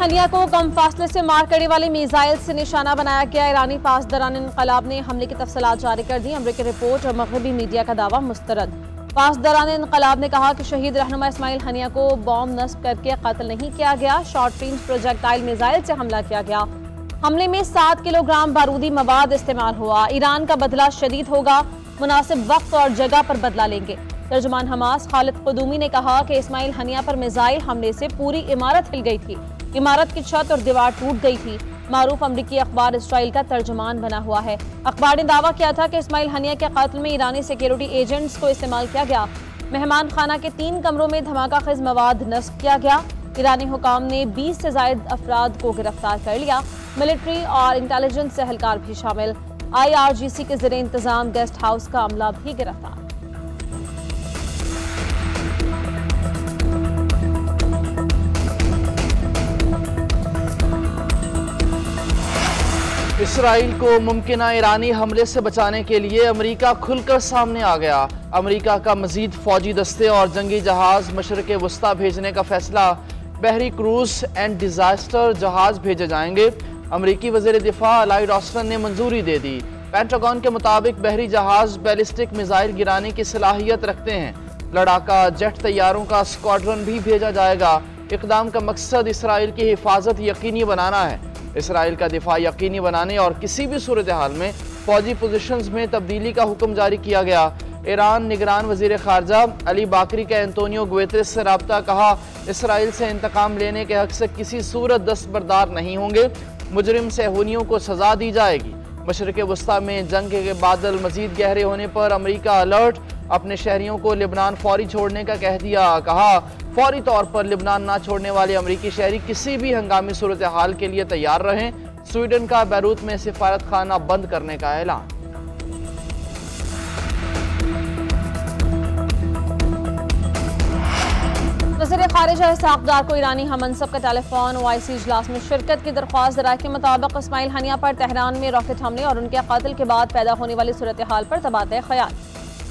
Haniyeh को कम फासले से मार करने वाले मिसाइल से निशाना बनाया गया। ईरानी पासदारान इनकलाब ने हमले की तफसीलात जारी कर दी। अमरीकी रिपोर्ट और मगरबी मीडिया का दावा मुस्तरद। पासदारान इनकलाब ने कहा कि शहीद रहनुमा इस्माइल हनिया को बॉम्ब नस्ब करके कत्ल नहीं किया गया, शॉर्ट रेंज प्रोजेक्टाइल मिसाइल से हमला किया गया। हमले में 7 किलोग्राम बारूदी मवाद इस्तेमाल हुआ। ईरान का बदला शदीद होगा, मुनासिब वक्त और जगह पर बदला लेंगे। तर्जुमान हमास खालिद कुदूमी ने कहा कि इस्माइल हनिया पर मिसाइल हमले से पूरी इमारत हिल गई थी। इमारत की छत और दीवार टूट गई थी। मारूफ अमरीकी अखबार इसराइल का तर्जुमान बना हुआ है। अखबार ने दावा किया था कि इस्माइल हनिया के कत्ल में ईरानी सिक्योरिटी एजेंट्स को इस्तेमाल किया गया। मेहमान खाना के 3 कमरों में धमाका खेज मवाद नस्ब किया गया। ईरानी हुकाम ने 20 से ज्यादा अफराद को गिरफ्तार कर लिया। मिलिट्री और इंटेलिजेंस एहलकार भी शामिल। IRGC के ज़ेरे इंतजाम गेस्ट हाउस का अमला भी गिरफ्तार। इसराइल को मुमकिना ईरानी हमले से बचाने के लिए अमेरिका खुलकर सामने आ गया। अमेरिका का मजीद फौजी दस्ते और जंगी जहाज मशरक़ वस्ता भेजने का फैसला। बहरी क्रूज एंड डिजास्टर जहाज भेजे जाएंगे। अमेरिकी वज़ीर दिफा लॉयड ऑस्टिन ने मंजूरी दे दी। पेंटागन के मुताबिक बहरी जहाज बैलिस्टिक मिसाइल गिराने की सलाहियत रखते हैं। लड़ाका जेट तैयारों का स्क्वाड्रन भी भेजा जाएगा। इक़दाम का मकसद इसराइल की हिफाजत यकीनी बनाना है। इसराइल का दिफा यकीनी बनाने और किसी भी सूरत हाल में फौजी पोजीशंस में तब्दीली का हुक्म जारी किया गया। ईरान निगरान वजीर खारजा अली बाकरी का एंटोनियो गुतेरेस से रब्ता। कहा, इसराइल से इंतकाम लेने के हक से किसी सूरत दस्तबरदार नहीं होंगे। मुजरिम सहूनियों को सजा दी जाएगी। मशरक़ वस्ता में जंग के बादल मजीद गहरे होने पर अमेरिका अलर्ट। अपने शहरियों को लिबनान फौरी छोड़ने का कह दिया। कहा, फौरी तौर पर लिबनान ना छोड़ने वाले अमेरिकी शहरी किसी भी हंगामी सूरत हाल के लिए तैयार रहें। स्वीडन का बैरूत में सिफारत खाना बंद करने का ऐलान। वज़ीर ख़ारिजा इसहाक़ डार को ईरानी हमनसब का टेलीफोन OIC इजलास में शिरकत की दरख्वास्त। ज़राए के मुताबिक इस्माइल हनिया पर तेहरान में रॉकेट हमले और उनके कत्ल के बाद पैदा होने वाली सूरत हाल पर तबादला ख्याल।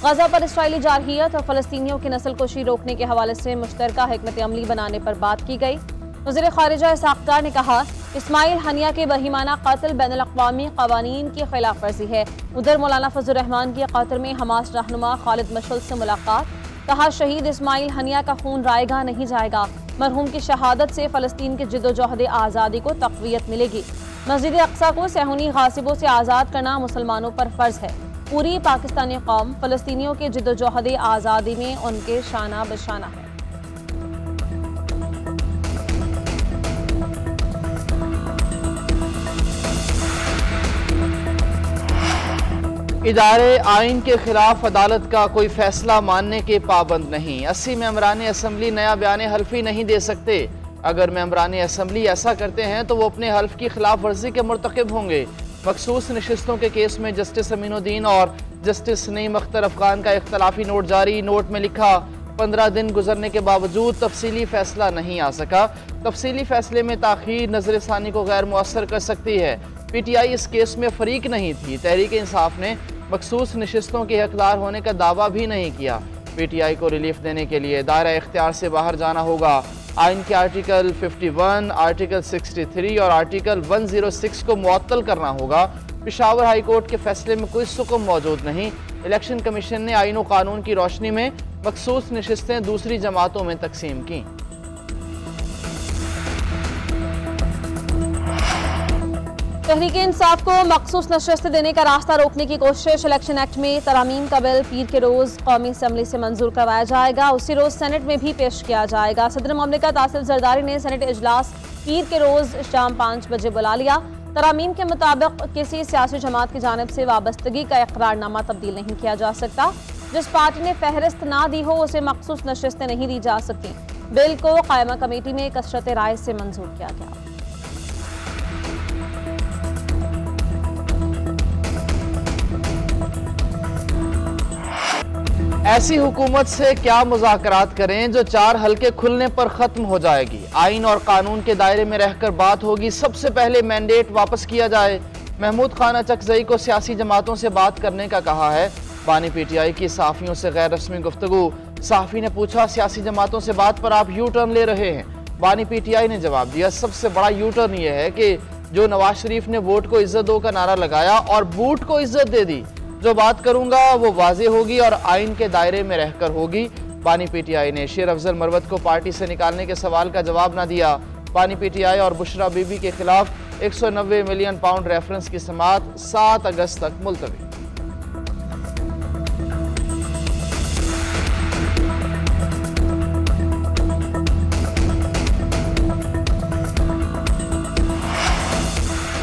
गजा पर इसराइली जारहियत और फ़लस्तीनियों की नस्ल कुशी रोकने के हवाले से मुश्तरका हिकमत अमली बनाने पर बात की गई। वज़ीर ख़ारिजा इसहाक़ डार ने कहा, इस्माइल हनिया के बहीमाना कत्ल बैनुल अक़वामी क़वानीन की खिलाफ वर्जी है। उधर मौलाना फजल रहमान के कत्ल में हमास रहनुमा खालिद मशअल से मुलाकात। कहा, शहीद इस्माइल हनिया का खून रायगा नहीं जाएगा। मरहूम की शहादत से फ़लस्तीन के जिद्दोजहद आज़ादी को तक़वियत मिलेगी। मस्जिद अक़सा को सहूनी गासिबों से आज़ाद करना मुसलमानों पर फ़र्ज़ है। पूरी पाकिस्तानी कौम फ़लस्तीनियों के जिद्दोजहद आज़ादी में उनके शाना बशाना है। इदारे आइन के खिलाफ अदालत का कोई फैसला मानने के पाबंद नहीं। 80 मेंबरान असम्बली नया बयान हल्फी नहीं दे सकते। अगर मेंबरान असम्बली ऐसा करते हैं तो वो अपने हल्फ की खिलाफ वर्जी के मुर्तकिब होंगे। मखसूस नशिस्तों के केस में जस्टिस अमीनुद्दीन और जस्टिस नईम अख्तर अफगान का इख्तलाफी नोट जारी। नोट में लिखा, 15 दिन गुजरने के बावजूद तफसीली फैसला नहीं आ सका। तफसीली फैसले में ताख़ीर नज़र-ए-सानी को गैर मुअस्सर कर सकती है। PTI इस केस में फरीक नहीं थी। तहरीक इंसाफ ने मखसूस नशिस्तों के हकदार होने का दावा भी नहीं किया। PTI को रिलीफ देने के लिए दायरा इख्तियार से बाहर जाना होगा। आइन के आर्टिकल 51, आर्टिकल 63 और आर्टिकल 106 को मुअत्तल करना होगा। पेशावर हाई कोर्ट के फैसले में कोई सुकून मौजूद नहीं। इलेक्शन कमीशन ने आइन व कानून की रोशनी में मखसूस नशिस्तें दूसरी जमातों में तकसीम की। तहरीक इंसाफ को मखसूस नशिस्त देने का रास्ता रोकने की कोशिश। इलेक्शन एक्ट में तरमीम का बिल पीर के रोज़ कौमी असम्बली से मंजूर करवाया जाएगा। उसी रोज़ सेनेट में भी पेश किया जाएगा। सदर ममलिकत आसिफ जरदारी ने सेनेट इजलास पीर के रोज़ शाम 5 बजे बुला लिया। तरमीम के मुताबिक किसी सियासी जमात की जानिब से वाबस्तगी का इकरारनामा तब्दील नहीं किया जा सकता। जिस पार्टी ने फहरिस्त ना दी हो उसे मखसूस नशिस्तें नहीं दी जा सकती। बिल को कायमा कमेटी में कसरत राय से मंजूर किया गया। ऐसी हुकूमत से क्या मुज़ाकरात करें जो 4 हल्के खुलने पर ख़त्म हो जाएगी। आइन और कानून के दायरे में रहकर बात होगी। सबसे पहले मैंडेट वापस किया जाए। महमूद खान अचकज़ई को सियासी जमातों से बात करने का कहा है। बानी PTI की सहाफ़ियों से गैर रस्मी गुफ्तगू। सहाफ़ी ने पूछा, सियासी जमातों से बात पर आप यू टर्न ले रहे हैं। बानी पीटीआई ने जवाब दिया, सबसे बड़ा यू टर्न यह है कि जो नवाज शरीफ ने वोट को इज्जत दो का नारा लगाया और बूट को इज्जत दे दी। जो बात करूंगा वो वाजे होगी और आइन के दायरे में रहकर होगी। बानी पीटीआई ने शेर अफजल मरवत को पार्टी से निकालने के सवाल का जवाब न दिया। बानी पीटीआई और बुशरा बीबी के खिलाफ 190 मिलियन पाउंड रेफरेंस की समाअत 7 अगस्त तक मुलतवी।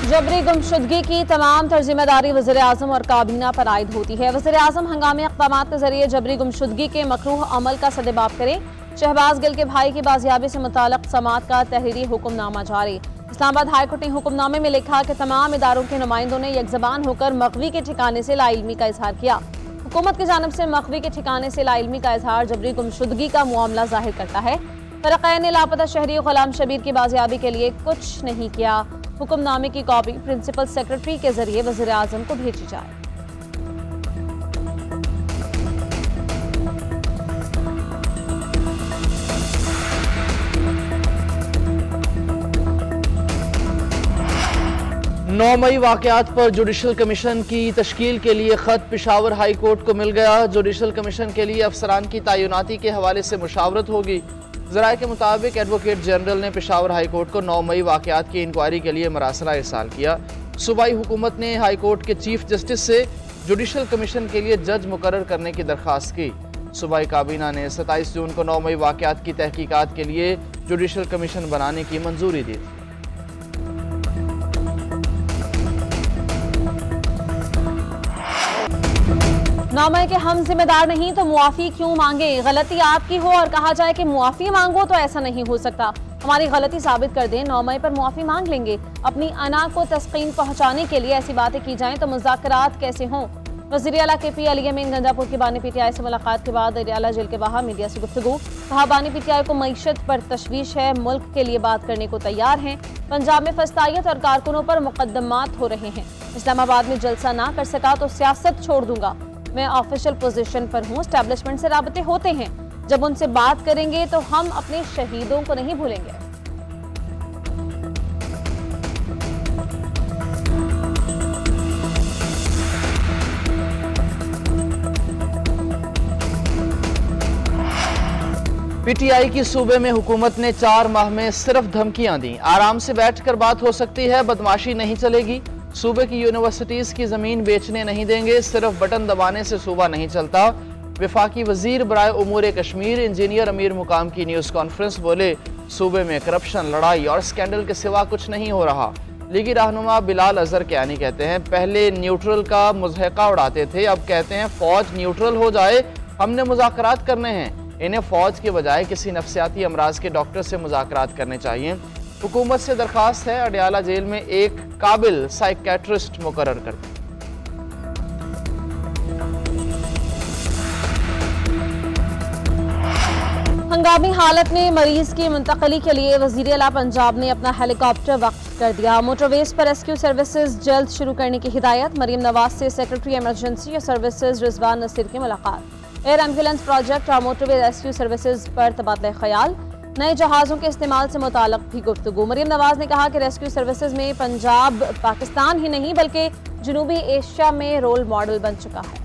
जबरी गुमशुदगी की तमाम जिम्मेदारी वज़ीर-ए-आज़म और काबीना पर आयद होती है। वज़ीर-ए-आज़म हंगामी इक़दाम के जरिए जबरी गुमशुदगी के मकरूह अमल का सदेबाब करें। शहबाज गिल के भाई की बाजियाबी से मुताल्लिक़ समाअत का तहरीरी हुक्मनामा जारी। इस्लामाबाद हाई कोर्ट ने हुक्मनामे में लिखा कि तमाम इदारों के नुमाइंदों ने यकज़बान होकर मग़वी के ठिकाने से लाइल्मी का इजहार किया। हुकूमत की जानिब से मग़वी के ठिकाने से लाइल्मी का इजहार जबरी गुमशुदगी का मामला जाहिर करता है। फ़रक़ैन ने लापता शहरी ग़ुलाम शबीर की बाजियाबी के लिए कुछ नहीं किया। हुक्मनामे की कॉपी प्रिंसिपल सेक्रेटरी के जरिए वज़ीर-ए-आज़म को भेजी जाए। नौ मई वाक़यात पर जुडिशल कमीशन की तश्कील के लिए ख़त पेशावर हाई कोर्ट को मिल गया। जुडिशल कमीशन के लिए अफसरान की तैनाती के हवाले से मुशावरत होगी। ज़राए के मुताबिक एडवोकेट जनरल ने पेशावर हाई कोर्ट को 9 मई वाक़यात की इंक्वायरी के लिए मरासला इरसाल किया। सूबाई हुकूमत ने हाई कोर्ट के चीफ जस्टिस से जुडिशल कमीशन के लिए जज मुकर्रर करने की दरख्वास्त की। सूबाई काबीना ने 27 जून को 9 मई वाक़यात की तहकीकात के लिए जुडिशल कमीशन बनाने की मंजूरी दी थी। नामे के हम जिम्मेदार नहीं तो मुआफ़ी क्यों मांगे? गलती आपकी हो और कहा जाए कि मुआफ़ी मांगो तो ऐसा नहीं हो सकता। हमारी गलती साबित कर दें, 9 मई पर मुआफ़ी मांग लेंगे। अपनी अना को तस्कीन पहुँचाने के लिए ऐसी बातें की जाएं तो मुज़ाकरात कैसे हों? वज़ीर आला KP अली अमीन गंजापुर की बानी पीटीआई से मुलाकात के बाद अडयाला जेल के बाहर मीडिया से गुफ्तगू। कहा, बानी पीटीआई को मईशत पर तशवीश है, मुल्क के लिए बात करने को तैयार हैं। पंजाब में फस्तायत और कारकुनों पर मुकदमात हो रहे हैं। इस्लामाबाद में जलसा ना कर सका तो सियासत छोड़ दूंगा। मैं ऑफिशियल पोजीशन पर हूँ, एस्टैब्लिशमेंट से राबते होते हैं। जब उनसे बात करेंगे तो हम अपने शहीदों को नहीं भूलेंगे। पीटीआई की सूबे में हुकूमत ने 4 माह में सिर्फ धमकियां दी। आराम से बैठकर बात हो सकती है, बदमाशी नहीं चलेगी। सूबे की यूनिवर्सिटीज की जमीन बेचने नहीं देंगे, सिर्फ बटन दबाने से सूबा नहीं चलता। वफाकी वजीर बराए उमूर कश्मीर इंजीनियर अमीर मुकाम की न्यूज़ कॉन्फ्रेंस बोले, सूबे में करप्शन, लड़ाई और स्कैंडल के सिवा कुछ नहीं हो रहा। लीगी रहनुमा बिलाल अजहर क्यानी कहते हैं, पहले न्यूट्रल का मुज़हका उड़ाते थे, अब कहते हैं फौज न्यूट्रल हो जाए, हमने मुज़ाकरात करने हैं। इन्हें फौज के बजाय किसी नफ्सियाती अमराज के डॉक्टर से मुज़ाकरात करने चाहिए। हुकूमत से दरखास्त है, अडयाला जेल में एक काबिल साइकेट्रिस्ट मुकर्रर कर दें। हंगामी हालत में मरीज की मुंतकली के लिए वज़ीर आला पंजाब ने अपना हेलीकॉप्टर वक्फ कर दिया। मोटरवेज पर रेस्क्यू सर्विसेज जल्द शुरू करने की हिदायत। मरीम नवाज से secretary emergency services Rizwan Naseer की मुलाकात। एयर एम्बुलेंस प्रोजेक्ट और मोटरवे रेस्क्यू सर्विसेज पर तबादला ख्याल। नए जहाज़ों के इस्तेमाल से मुताल्लिक़ भी गुफ्तगू। मरीम नवाज ने कहा कि रेस्क्यू सर्विसेज में पंजाब पाकिस्तान ही नहीं बल्कि जनूबी एशिया में रोल मॉडल बन चुका है।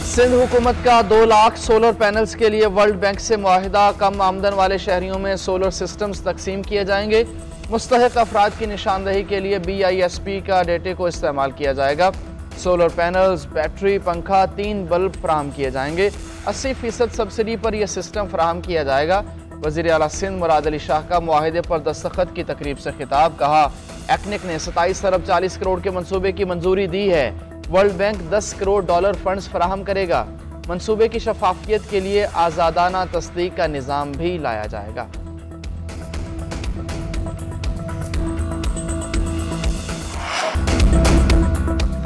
सिंध हुकूमत का 2 लाख सोलर पैनल्स के लिए वर्ल्ड बैंक से मुआहिदा। कम आमदन वाले शहरियों में सोलर सिस्टम्स तकसीम किए जाएंगे। मुस्तहिक अफराद की निशानदही के लिए BISP का डेटे को इस्तेमाल किया जाएगा। सोलर पैनल्स, बैटरी, पंखा, 3 बल्ब फराहम किए जाएंगे। 80% सब्सिडी पर यह सिस्टम फराहम किया जाएगा। वज़ीर आला सिंध मुराद अली शाह का मुआहिदे पर दस्तखत की तकरीब से खिताब। कहा, एक्निक ने 27 अरब 40 करोड़ के मंसूबे की मंजूरी दी है। वर्ल्ड बैंक $10 करोड़ फंड्स फराहम करेगा। मंसूबे की शफाफियत के लिए आज़ादाना तस्दीक का निज़ाम भी लाया जाएगा।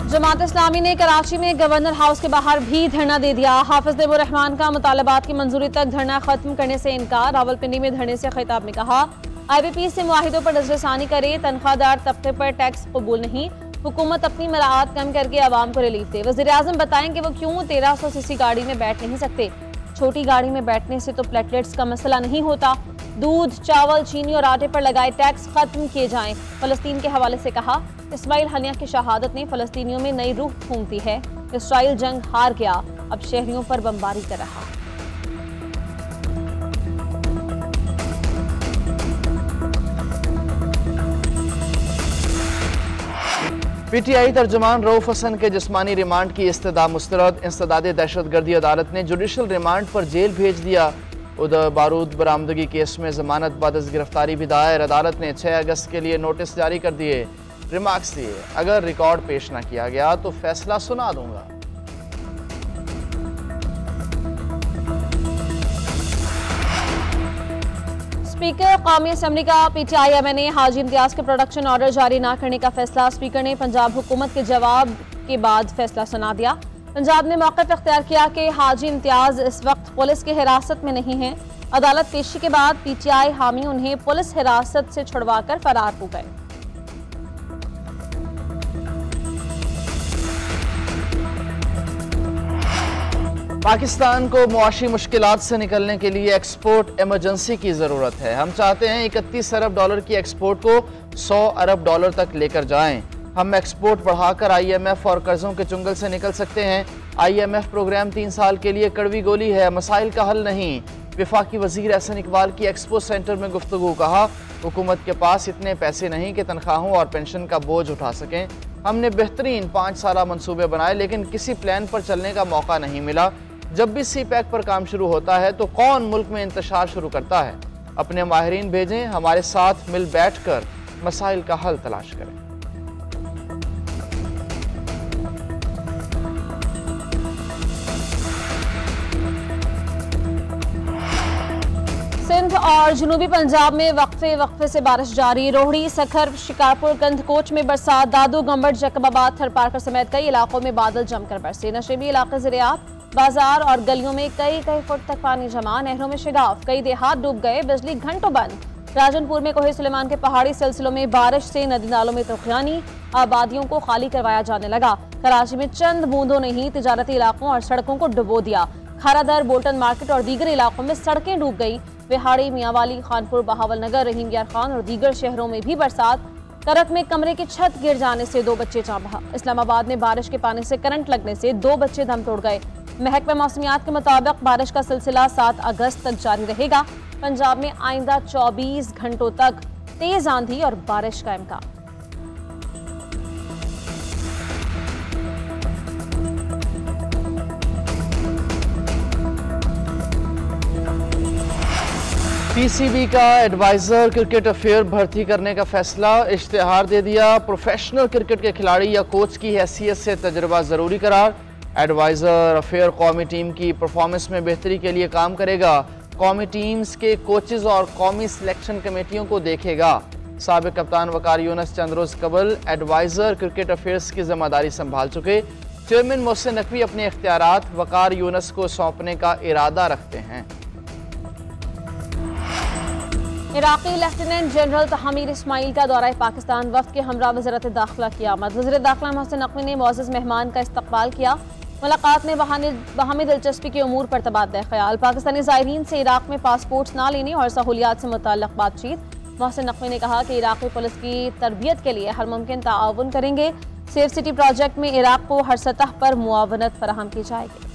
जमात इस्लामी ने कराची में गवर्नर हाउस के बाहर भी धरना दे दिया। हाफिज नेबुर रहमान का मुतालबात की मंजूरी तक धरना खत्म करने से इनकार। रावलपिंडी में धरने से खिताब में कहा, IBP से मुआहिदों पर नजरसानी करे, तनख्वाहदार तबके पर टैक्स कबूल नहीं। हुकूमत अपनी मराआत कम करके आवाम को रिलीफ दे। वज़ीर आज़म बताएं कि वो क्यों 1300 सीसी गाड़ी में बैठ नहीं सकते। छोटी गाड़ी में बैठने से तो प्लेटलेट्स का मसला नहीं होता। दूध, चावल, चीनी और आटे पर लगाए टैक्स खत्म किए जाएं। फलस्तीन के हवाले से कहा, इस्माइल हनिया की शहादत ने फलस्तीनियों में नई रूह फूंकती है। इसराइल जंग हार गया, अब शहरियों पर बमबारी कर रहा। पीटीआई तर्जुमान रऊफ हसन के जिस्मानी रिमांड की इस्तदा मुस्तरद। इंसदाद दहशतगर्दी अदालत ने जुडिशल रिमांड पर जेल भेज दिया। उधर बारूद बरामदगी केस में जमानत बाद गिरफ्तारी भी दायर। अदालत ने 6 अगस्त के लिए नोटिस जारी कर दिए। रिमार्क्स दिए, अगर रिकॉर्ड पेश न किया गया तो फैसला सुना दूंगा। स्पीकर कौमी असम्बली का पीटीआई एमएन ने हाजी इम्तियाज के प्रोडक्शन ऑर्डर जारी न करने का फैसला। स्पीकर ने पंजाब हुकूमत के जवाब के बाद फैसला सुना दिया। पंजाब ने मौक़िफ़ इख्तियार किया कि हाजी इम्तियाज इस वक्त पुलिस की हिरासत में नहीं है। अदालत पेशी के बाद पीटीआई हामी उन्हें पुलिस हिरासत से छुड़वाकर फरार हो गए। पाकिस्तान को मुआशी मुश्किलात से निकलने के लिए एक्सपोर्ट इमरजेंसी की ज़रूरत है। हम चाहते हैं 31 अरब डॉलर की एक्सपोर्ट को 100 अरब डॉलर तक लेकर जाएं। हम एक्सपोर्ट बढ़ाकर IMF और कर्जों के चुंगल से निकल सकते हैं। IMF प्रोग्राम 3 साल के लिए कड़वी गोली है, मसाइल का हल नहीं। वफाकी वजीर एहसन इकबाल की एक्सपो सेंटर में गुफ्तगू। कहा, हुकूमत के पास इतने पैसे नहीं कि तनख्वाहों और पेंशन का बोझ उठा सकें। हमने बेहतरीन 5 साला मंसूबे बनाए, लेकिन किसी प्लान पर चलने का मौका नहीं मिला। जब भी CPEC पर काम शुरू होता है तो कौन मुल्क में इंतशार शुरू करता है? अपने माहिरीन भेजें, हमारे साथ मिल बैठ कर मसाइल का हल तलाश करें। सिंध और जनूबी पंजाब में वक्फे से बारिश जारी। रोहड़ी, सखर, शिकारपुर, गंधकोच में बरसात। दादू, गंबड़, जैकबाबाद, थरपारकर समेत कई इलाकों में बादल जमकर बरसे। नशेबी इलाके ज़रियात, बाजार और गलियों में कई फुट तक पानी जमा। नहरों में शिगाफ, कई देहात डूब गए। बिजली घंटों बंद। राजनपुर में कोहे सुलेमान के पहाड़ी सिलसिलों में बारिश से नदी नालों में तूफानी, आबादियों को खाली करवाया जाने लगा। कराची में चंद बूंदों ने ही तिजारती इलाकों और सड़कों को डुबो दिया। खारादर, बोल्टन मार्केट और दीगर इलाकों में सड़कें डूब गई। विहाड़ी, मियांवाली, खानपुर, बहावल नगर, रहीम यार खान और दीगर शहरों में भी बरसात। करक में कमरे की छत गिर जाने से 2 बच्चे जान बहा। इस्लामाबाद में बारिश के पानी से करंट लगने से 2 बच्चे दम तोड़ गए। महकमा मौसमियात के मुताबिक बारिश का सिलसिला 7 अगस्त तक जारी रहेगा। पंजाब में आइंदा 24 घंटों तक तेज आंधी और बारिश का इम्कान। PCB का एडवाइजर क्रिकेट अफेयर भर्ती करने का फैसला। इश्तिहार दे दिया। प्रोफेशनल क्रिकेट के खिलाड़ी या कोच की हैसियत से तजुर्बा ज़रूरी करार। एडवाइजर अफेयर कौमी टीम की परफॉर्मेंस में बेहतरी के लिए काम करेगा। कौमी टीम्स के कोचेज और कौमी सिलेक्शन कमेटियों को देखेगा। साबिक कप्तान वकार यूनस चंद रोज कबल एडवाइजर क्रिकेट अफेयर्स की जिम्मेदारी संभाल चुके। चेयरमैन मोहसिन नकवी अपने इख्तियारात वकार यूनस को सौंपने का इरादा रखते हैं। इराक़ी लेफ्टिनेंट जनरल तहमीर इस्माइल का दौरा पाकिस्तान। वफ्द के हमरा वज़ीरत दाखिला की आमद। वज़ीर दाखिला मोहसिन नकवी ने मुअज़्ज़ज़ मेहमान का इस्तकबाल किया। मुलाकात में बाहमी दिलचस्पी के उमूर पर तबादला ख्याल। पाकिस्तानी ज़ायरीन से इराक़ में पासपोर्ट्स ना लेने और सहूलियात से मुतल्लक़ बातचीत। मोहसिन नकवी ने कहा कि इराक़ी पुलिस की तरबियत के लिए हर मुमकिन ताआवुन करेंगे। सेफ सिटी प्रोजेक्ट में इराक़ को हर सतह पर मुआवनत फराहम की जाएगी।